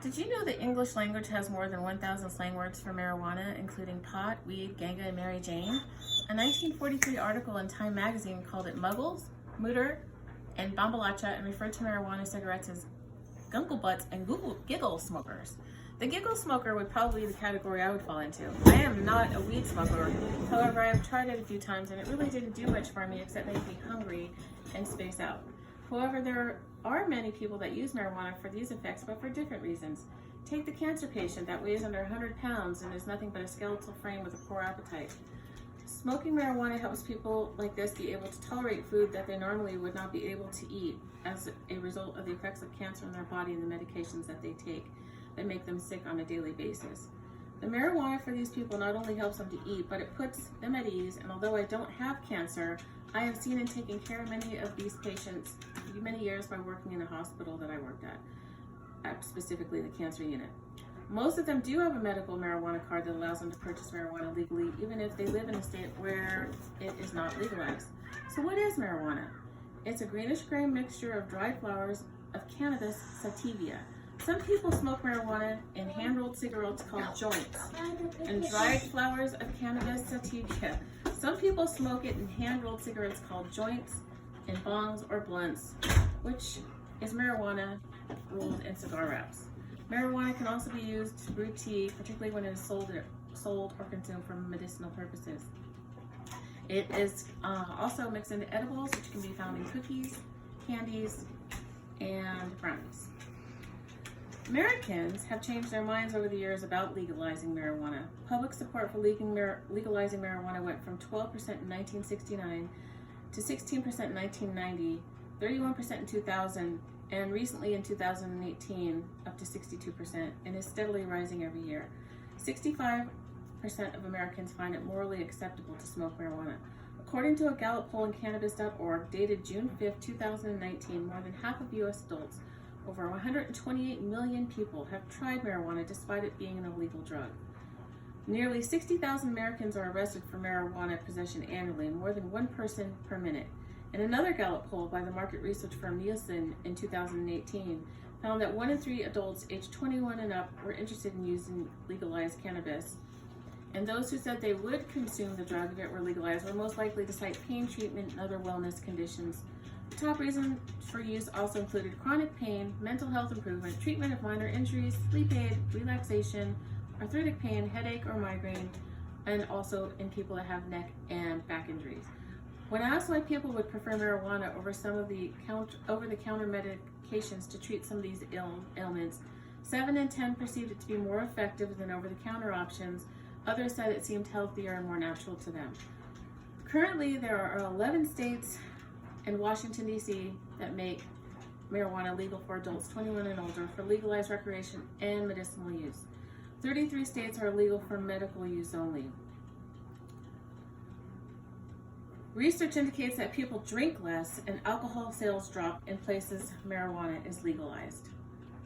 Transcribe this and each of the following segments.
Did you know the English language has more than 1,000 slang words for marijuana, including pot, weed, ganga, and Mary Jane? A 1943 article in Time magazine called it muggles, mooter, and bambalacha, and referred to marijuana cigarettes as gunkle butts and giggle smokers. The giggle smoker would probably be the category I would fall into. I am not a weed smoker. However, I have tried it a few times and it really didn't do much for me except make me hungry and space out. However, there are many people that use marijuana for these effects, but for different reasons. Take the cancer patient that weighs under 100 pounds and is nothing but a skeletal frame with a poor appetite. Smoking marijuana helps people like this be able to tolerate food that they normally would not be able to eat as a result of the effects of cancer in their body and the medications that they take that make them sick on a daily basis. The marijuana for these people not only helps them to eat, but it puts them at ease, and although I don't have cancer, I have seen and taken care of many of these patients for many years by working in a hospital that I worked at specifically the cancer unit. Most of them do have a medical marijuana card that allows them to purchase marijuana legally, even if they live in a state where it is not legalized. So what is marijuana? It's a greenish-gray mixture of dried flowers of cannabis sativa. Some people smoke marijuana in hand-rolled cigarettes called joints and dried flowers of cannabis sativa. Some people smoke it in hand-rolled cigarettes called joints and bongs or blunts, which is marijuana rolled in cigar wraps. Marijuana can also be used to brew tea, particularly when it is sold or consumed for medicinal purposes. It is also mixed into edibles, which can be found in cookies, candies, and brownies. Americans have changed their minds over the years about legalizing marijuana. Public support for legalizing marijuana went from 12% in 1969 to 16% in 1990, 31% in 2000, and recently in 2018 up to 62%, and is steadily rising every year. 65% of Americans find it morally acceptable to smoke marijuana. According to a Gallup poll in Cannabis.org dated June 5, 2019, more than half of U.S. adults, over 128 million people, have tried marijuana despite it being an illegal drug. Nearly 60,000 Americans are arrested for marijuana possession annually, more than one person per minute. And another Gallup poll by the market research firm Nielsen in 2018 found that 1 in 3 adults aged 21 and up were interested in using legalized cannabis. And those who said they would consume the drug if it were legalized were most likely to cite pain treatment and other wellness conditions. The top reasons for use also included chronic pain, mental health improvement, treatment of minor injuries, sleep aid, relaxation, arthritic pain, headache or migraine, and also in people that have neck and back injuries. When asked why people would prefer marijuana over some of the over-the-counter medications to treat some of these ailments, 7 in 10 perceived it to be more effective than over-the-counter options. Others said it seemed healthier and more natural to them. Currently, there are 11 states and Washington, D.C. that make marijuana legal for adults 21 and older for legalized recreation and medicinal use. 33 states are legal for medical use only. Research indicates that people drink less and alcohol sales drop in places marijuana is legalized.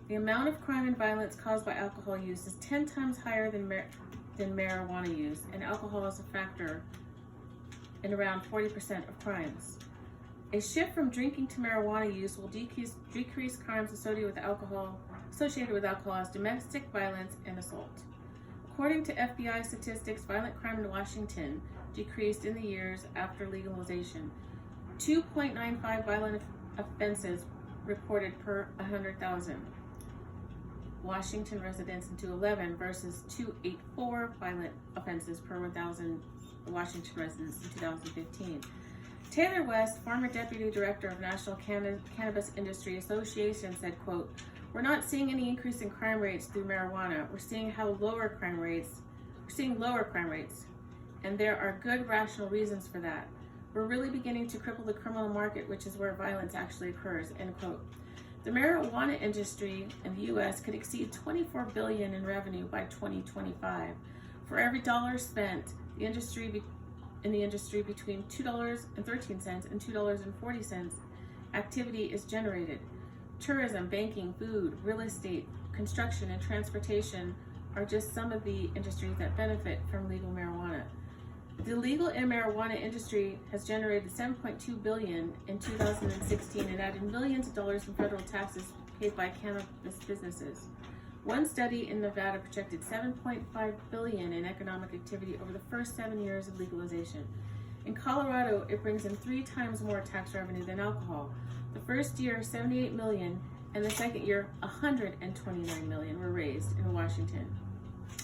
The amount of crime and violence caused by alcohol use is 10 times higher than marijuana use, and alcohol is a factor in around 40% of crimes. A shift from drinking to marijuana use will decrease crimes associated with alcohol as domestic violence and assault. According to FBI statistics, violent crime in Washington decreased in the years after legalization. 2.95 violent offenses reported per 100,000 Washington residents in 2011 versus 284 violent offenses per 1,000 Washington residents in 2015. Taylor West, former deputy director of National Cannabis Industry Association, said, quote, "We're not seeing any increase in crime rates through marijuana. We're seeing lower crime rates, and there are good rational reasons for that. We're really beginning to cripple the criminal market, which is where violence actually occurs," end quote. The marijuana industry in the U.S. could exceed $24 billion in revenue by 2025. For every dollar spent, in the industry between $2.13 and $2.40 activity is generated. Tourism, banking, food, real estate, construction, and transportation are just some of the industries that benefit from legal marijuana. The legal and marijuana industry has generated $7.2 billion in 2016 and added millions of dollars in federal taxes paid by cannabis businesses. One study in Nevada projected $7.5 billion in economic activity over the first 7 years of legalization. In Colorado, it brings in 3 times more tax revenue than alcohol. The first year, $78 million, and the second year, $129 million were raised in Washington.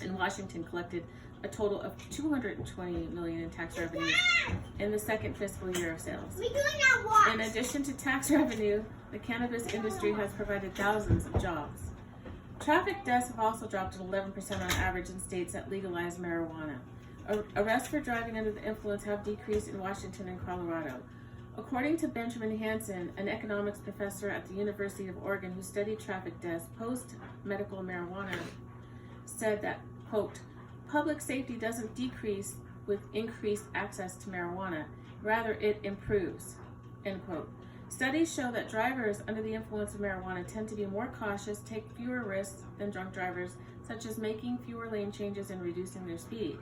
And Washington collected a total of $220 million in tax revenue in the second fiscal year of sales. In addition to tax revenue, the cannabis industry has provided thousands of jobs. Traffic deaths have also dropped to 11% on average in states that legalize marijuana. Arrests for driving under the influence have decreased in Washington and Colorado. According to Benjamin Hansen, an economics professor at the University of Oregon who studied traffic deaths post-medical marijuana, said that, quote, public safety doesn't decrease with increased access to marijuana, rather it improves, end quote. Studies show that drivers under the influence of marijuana tend to be more cautious, take fewer risks than drunk drivers, such as making fewer lane changes and reducing their speed.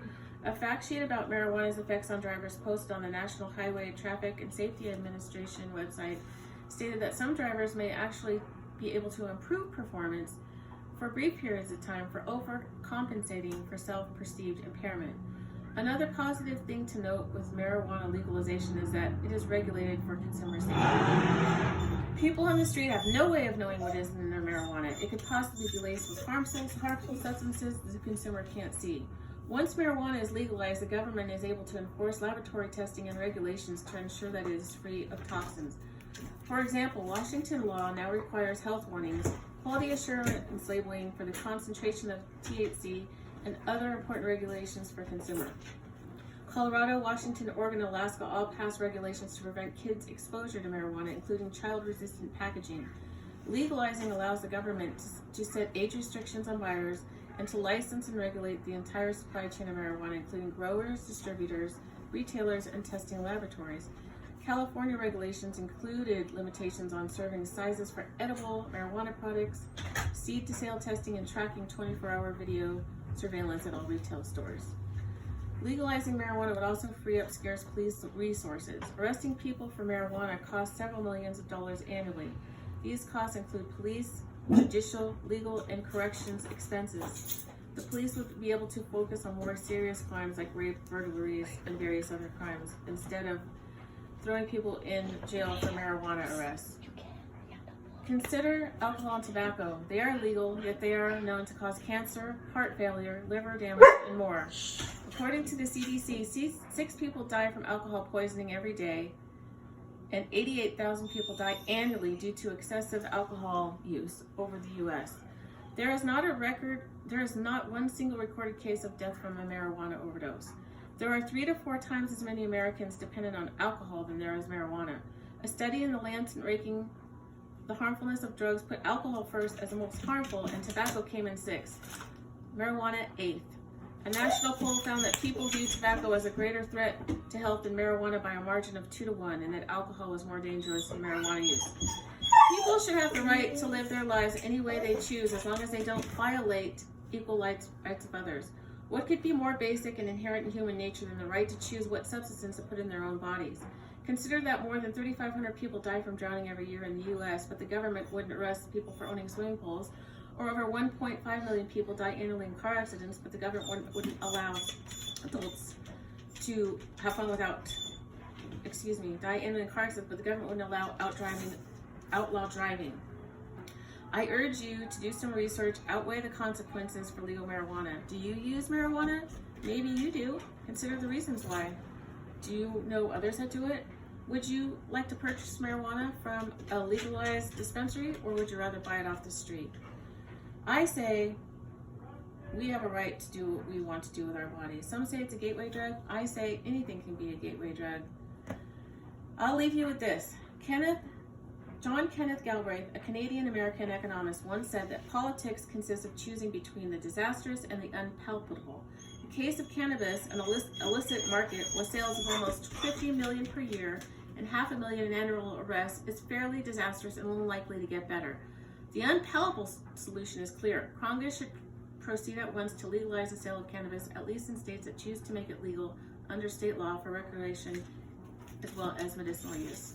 A fact sheet about marijuana's effects on drivers posted on the National Highway Traffic and Safety Administration website stated that some drivers may actually be able to improve performance for brief periods of time for overcompensating for self-perceived impairment. Another positive thing to note with marijuana legalization is that it is regulated for consumer safety. People on the street have no way of knowing what is in their marijuana. It could possibly be laced with harmful substances the consumer can't see. Once marijuana is legalized, the government is able to enforce laboratory testing and regulations to ensure that it is free of toxins. For example, Washington law now requires health warnings, quality assurance labeling for the concentration of THC, and other important regulations for consumers. Colorado, Washington, Oregon, and Alaska all passed regulations to prevent kids' exposure to marijuana, including child-resistant packaging. Legalizing allows the government to set age restrictions on buyers and to license and regulate the entire supply chain of marijuana, including growers, distributors, retailers, and testing laboratories. California regulations included limitations on serving sizes for edible marijuana products, seed-to-sale testing, and tracking 24-hour video surveillance at all retail stores. Legalizing marijuana would also free up scarce police resources. Arresting people for marijuana costs several millions of dollars annually. These costs include police, judicial, legal, and corrections expenses. The police would be able to focus on more serious crimes like rape, burglaries, and various other crimes, instead of throwing people in jail for marijuana arrests. Consider alcohol and tobacco. They are legal, yet they are known to cause cancer, heart failure, liver damage, and more. According to the CDC, 6 people die from alcohol poisoning every day, and 88,000 people die annually due to excessive alcohol use over the U.S. There is not one single recorded case of death from a marijuana overdose. There are 3 to 4 times as many Americans dependent on alcohol than there is marijuana. A study in the Lancet ranking the harmfulness of drugs put alcohol first as the most harmful, and tobacco came in 6th. Marijuana 8th. A national poll found that people view tobacco as a greater threat to health than marijuana by a margin of 2 to 1, and that alcohol was more dangerous than marijuana use. People should have the right to live their lives any way they choose, as long as they don't violate equal rights of others. What could be more basic and inherent in human nature than the right to choose what substances to put in their own bodies? Consider that more than 3,500 people die from drowning every year in the U.S., but the government wouldn't arrest people for owning swimming pools. Or over 1.5 million people die annually in car accidents, but the government wouldn't allow adults to have fun die annually in car accidents, but the government wouldn't allow outlaw driving. I urge you to do some research, outweigh the consequences for legal marijuana. Do you use marijuana? Maybe you do. Consider the reasons why. Do you know others that do it? Would you like to purchase marijuana from a legalized dispensary, or would you rather buy it off the street? I say we have a right to do what we want to do with our bodies. Some say it's a gateway drug. I say anything can be a gateway drug. I'll leave you with this. John Kenneth Galbraith, a Canadian-American economist, once said that politics consists of choosing between the disastrous and the unpalatable. The case of cannabis, an illicit market with sales of almost $50 million per year and $500,000 in annual arrests, is fairly disastrous and unlikely to get better. The unpalatable solution is clear. Congress should proceed at once to legalize the sale of cannabis, at least in states that choose to make it legal under state law for recreation as well as medicinal use.